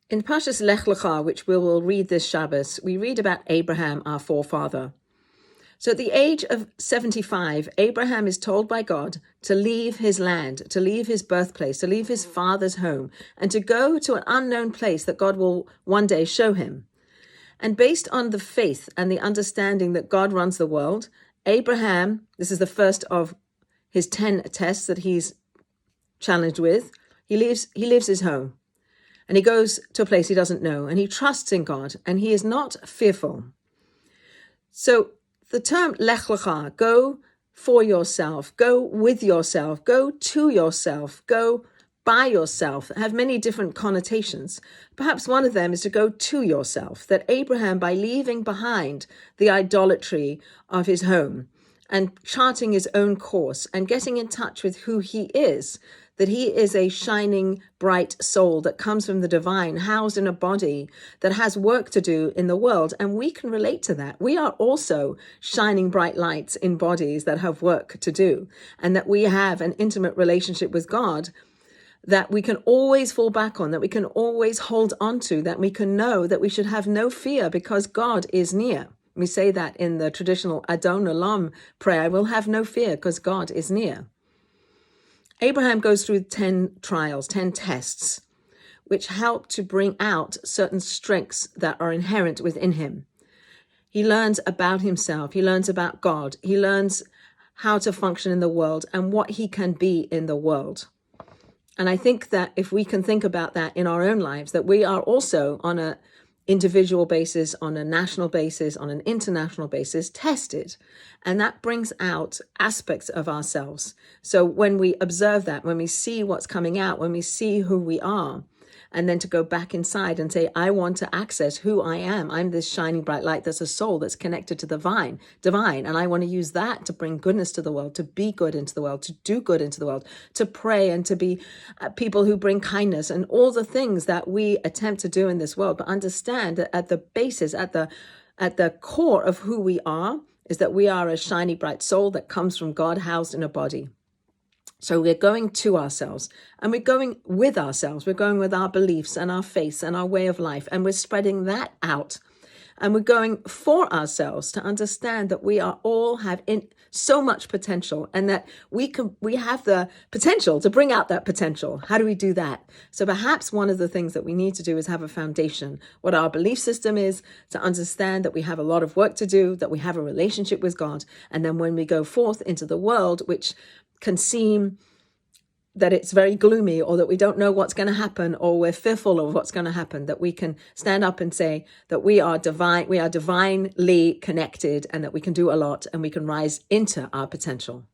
In Parashat Lech Lecha, which we will read this Shabbos, we read about Abraham, our forefather. So at the age of 75, Abraham is told by God to leave his land, to leave his birthplace, to leave his father's home, and to go to an unknown place that God will one day show him. And based on the faith and the understanding that God runs the world, Abraham, this is the first of his 10 tests that he's challenged with, he leaves his home. And he goes to a place he doesn't know, and he trusts in God, and he is not fearful. So the term Lech Lecha, go for yourself, go with yourself, go to yourself, go by yourself, have many different connotations. Perhaps one of them is to go to yourself, that Abraham, by leaving behind the idolatry of his home and charting his own course and getting in touch with who he is, that he is a shining, bright soul that comes from the divine, housed in a body that has work to do in the world. And we can relate to that. We are also shining bright lights in bodies that have work to do, and that we have an intimate relationship with God that we can always fall back on, that we can always hold on to, that we can know that we should have no fear because God is near. We say that in the traditional Adon Olam prayer, we'll have no fear because God is near. Abraham goes through 10 trials, 10 tests, which help to bring out certain strengths that are inherent within him. He learns about himself. He learns about God. He learns how to function in the world and what he can be in the world. And I think that if we can think about that in our own lives, that we are also on an individual basis, on a national basis, on an international basis, tested. And that brings out aspects of ourselves. So when we observe that, when we see what's coming out, when we see who we are, and then to go back inside and say, I want to access who I am. I'm this shining bright light that's a soul that's connected to the divine. And I want to use that to bring goodness to the world, to be good into the world, to do good into the world, to pray and to be people who bring kindness and all the things that we attempt to do in this world. But understand that at the basis, at the core of who we are, is that we are a shiny bright soul that comes from God housed in a body. So we're going to ourselves and we're going with ourselves. We're going with our beliefs and our faiths and our way of life. And we're spreading that out. And we're going for ourselves to understand that we are all have so much potential and that we have the potential to bring out that potential. How do we do that? So perhaps one of the things that we need to do is have a foundation, what our belief system is, to understand that we have a lot of work to do, that we have a relationship with God. And then when we go forth into the world, which can seem that it's very gloomy or that we don't know what's going to happen or we're fearful of what's going to happen, that we can stand up and say that we are divine, we are divinely connected and that we can do a lot and we can rise into our potential.